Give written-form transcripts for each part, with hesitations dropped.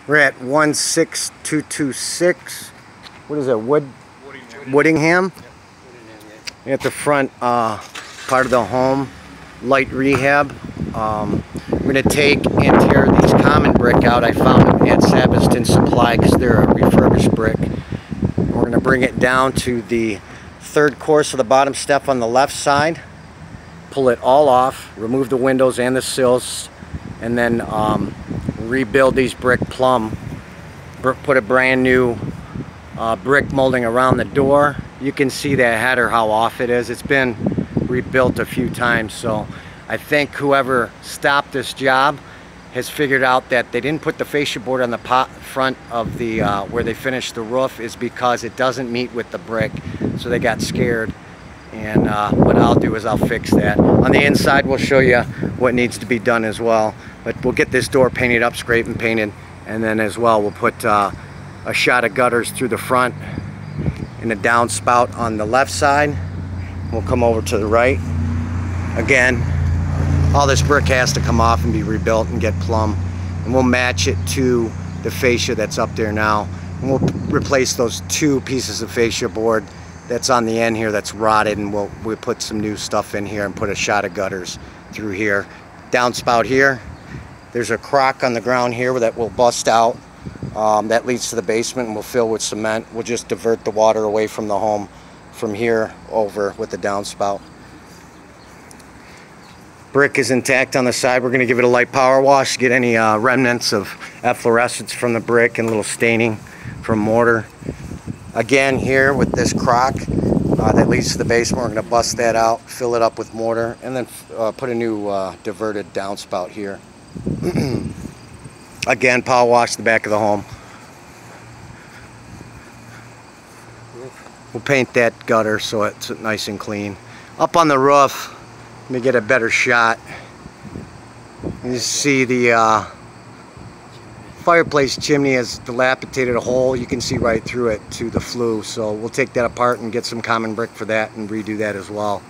We're at 16226. What is that? Wodingham? At the front part of the home, light rehab. We're going to take and tear these common brick out. I found them at Sabiston Supply because they're a refurbished brick. We're going to bring it down to the third course of the bottom step on the left side. Pull it all off, remove the windows and the sills, and then rebuild these brick plumb. Put a brand new brick molding around the door. You can see that header, how off it is. It's been rebuilt a few times, so I think whoever stopped this job has figured out that they didn't put the fascia board on the front of the where they finished the roof is because it doesn't meet with the brick, so they got scared. And what I'll do is I'll fix that. On the inside we'll show you what needs to be done as well, but we'll get this door painted up, scraped and painted, and then as well we'll put a shot of gutters through the front and a downspout on the left side. We'll come over to the right. Again, all this brick has to come off and be rebuilt and get plumb, and we'll match it to the fascia that's up there now, and we'll replace those two pieces of fascia board that's on the end here that's rotted, and we'll put some new stuff in here and put a shot of gutters through here. Downspout here. There's a crock on the ground here that will bust out. That leads to the basement, and we'll fill with cement. We'll just divert the water away from the home from here over with the downspout. Brick is intact on the side. We're going to give it a light power wash to get any remnants of efflorescence from the brick and a little staining from mortar. Again, here with this crock that leads to the basement, we're going to bust that out, fill it up with mortar, and then put a new diverted downspout here. Again, power wash the back of the home. We'll paint that gutter so it's nice and clean. Up on the roof, let me get a better shot. You see the fireplace chimney has dilapidated a hole. You can see right through it to the flue, so we'll take that apart and get some common brick for that and redo that as well.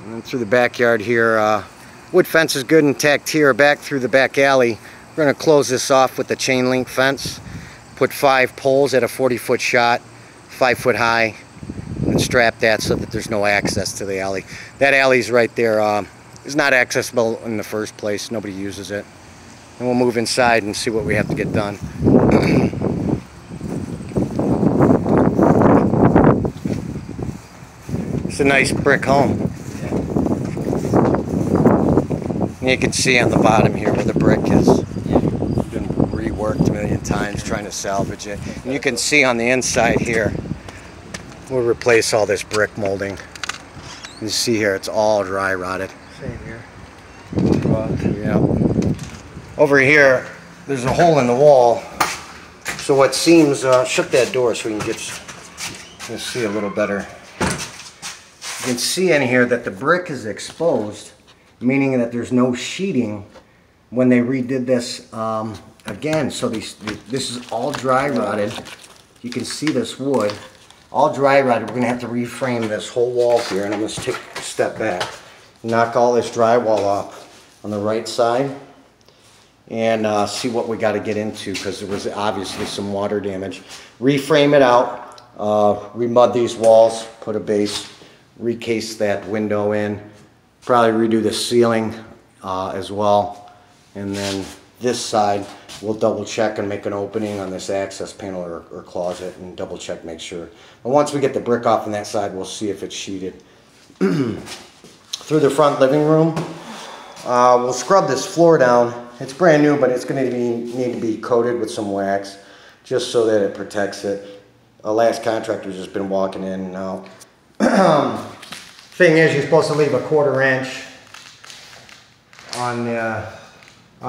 And then through the backyard here, wood fence is good and intact here. Back through the back alley, we're going to close this off with the chain link fence. Put 5 poles at a 40-foot shot, 5 foot high, and strap that so that there's no access to the alley. That alley's right there. Is not accessible in the first place. Nobody uses it. And we'll move inside and see what we have to get done. It's a nice brick home. And you can see on the bottom here where the brick has been reworked a million times trying to salvage it. And you can see on the inside here, we'll replace all this brick molding. You see here, it's all dry rotted. Same here. Yeah. Over here, there's a hole in the wall. So what seems, shut that door so we can you'll see a little better. You can see in here that the brick is exposed, meaning that there's no sheeting when they redid this again. So this is all dry rotted. You can see this wood, all dry rotted. We're gonna have to reframe this whole wall here, and I'm gonna take a step back, knock all this drywall off on the right side, and see what we got to get into, because there was obviously some water damage. Reframe it out, remud these walls, put a base, recase that window in, probably redo the ceiling as well, and then this side we'll double check and make an opening on this access panel or closet and double check, make sure. But once we get the brick off on that side, we'll see if it's sheeted. Through the front living room, we'll scrub this floor down. It's brand new, but it's going to need to be coated with some wax just so that it protects it. Our last contractor's just been walking in and out. Thing is, you're supposed to leave a 1/4 inch on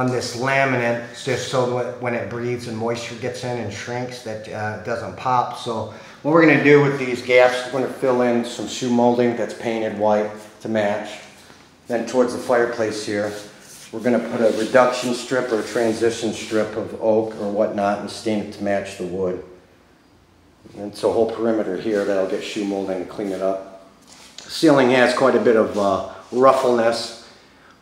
this laminate, just so that when it breathes and moisture gets in and shrinks, that it doesn't pop. So what we're going to do with these gaps, we're going to fill in some shoe molding that's painted white to match. Then towards the fireplace here, we're going to put a reduction strip or a transition strip of oak or whatnot and stain it to match the wood. And so a whole perimeter here that'll get shoe molding to clean it up. The ceiling has quite a bit of roughness.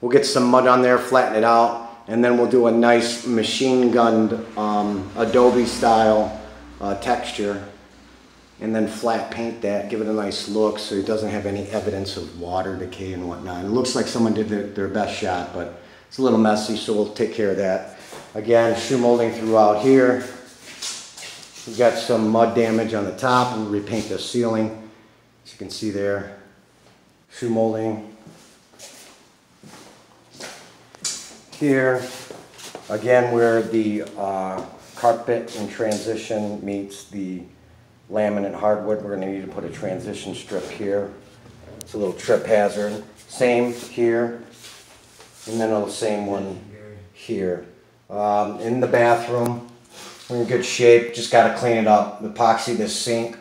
We'll get some mud on there, flatten it out, And then we'll do a nice machine gunned Adobe style texture, and then flat paint that, give it a nice look so it doesn't have any evidence of water decay and whatnot. It looks like someone did their best shot, but it's a little messy, so we'll take care of that. Again, shoe molding throughout here. We've got some mud damage on the top. We'll repaint the ceiling, as you can see there. Shoe molding here. Again, where the carpet in transition meets the laminate hardwood, we're going to need to put a transition strip here. It's a little trip hazard. Same here, and then the same one here. In the bathroom, we're in good shape. Just got to clean it up. Epoxy this sink,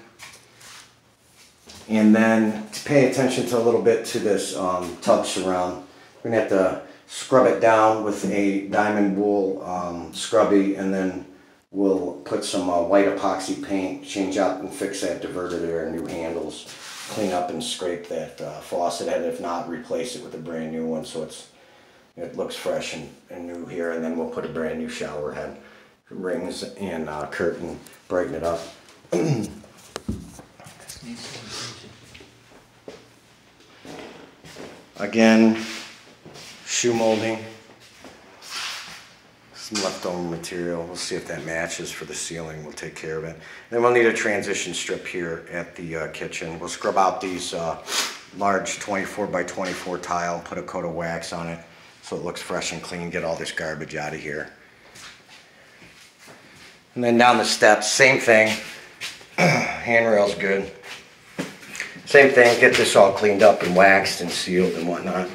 and then to pay attention to a little bit to this tub surround. We're going to have to scrub it down with a diamond wool scrubby, and then we'll put some white epoxy paint, change out and fix that diverter there, new handles, clean up and scrape that faucet head. If not, replace it with a brand new one so it looks fresh and new here. And then we'll put a brand new shower head, rings, and curtain, brighten it up. Again, shoe molding. Some leftover material. We'll see if that matches for the ceiling. We'll take care of it. Then we'll need a transition strip here at the kitchen. We'll scrub out these large 24 by 24 tile, put a coat of wax on it so it looks fresh and clean, get all this garbage out of here. And then down the steps, same thing. Handrail's good. Same thing, get this all cleaned up and waxed and sealed and whatnot.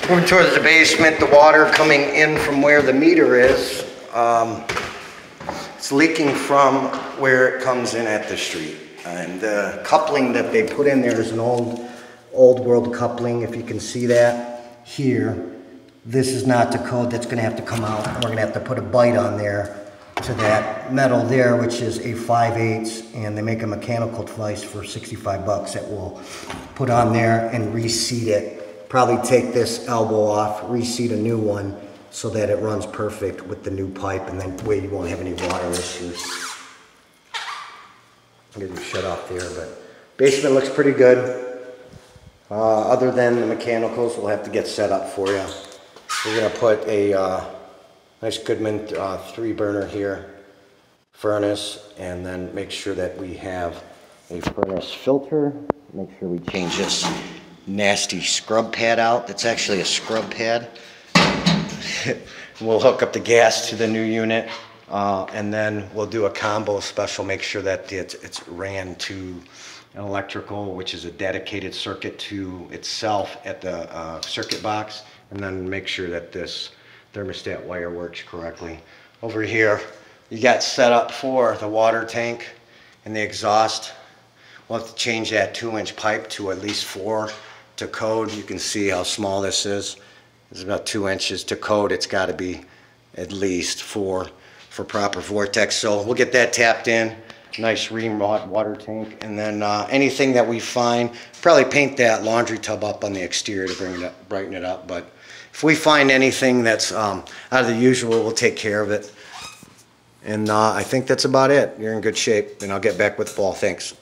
Moving towards the basement, the water coming in from where the meter is, it's leaking from where it comes in at the street. And the coupling that they put in there is an old world coupling, if you can see that here. This is not to code, that's going to have to come out. We're going to have to put a bite on there to that metal there, which is a 5/8, and they make a mechanical device for 65 bucks that we'll put on there and reseat it. Probably take this elbow off, reseat a new one so that it runs perfect with the new pipe, and then way you won't have any water issues. I'm going to shut off there, but basement looks pretty good. Other than the mechanicals, we'll have to get set up for you. We're going to put a nice Goodman 3-burner here, furnace, and then make sure that we have a furnace filter. Make sure we change this nasty scrub pad out. That's actually a scrub pad. We'll hook up the gas to the new unit, and then we'll do a combo special, make sure that it's ran to an electrical, which is a dedicated circuit to itself at the circuit box, and then make sure that this thermostat wire works correctly. Over here, you got set up for the water tank and the exhaust. We'll have to change that 2-inch pipe to at least 4 to code. You can see how small this is. It's about 2 inches to code. It's got to be at least 4 for proper vortex. So we'll get that tapped in. Nice ream-rod water tank. And then anything that we find, probably paint that laundry tub up on the exterior to brighten it up. But if we find anything that's out of the usual, we'll take care of it. And I think that's about it. You're in good shape, and I'll get back with Paul. Thanks.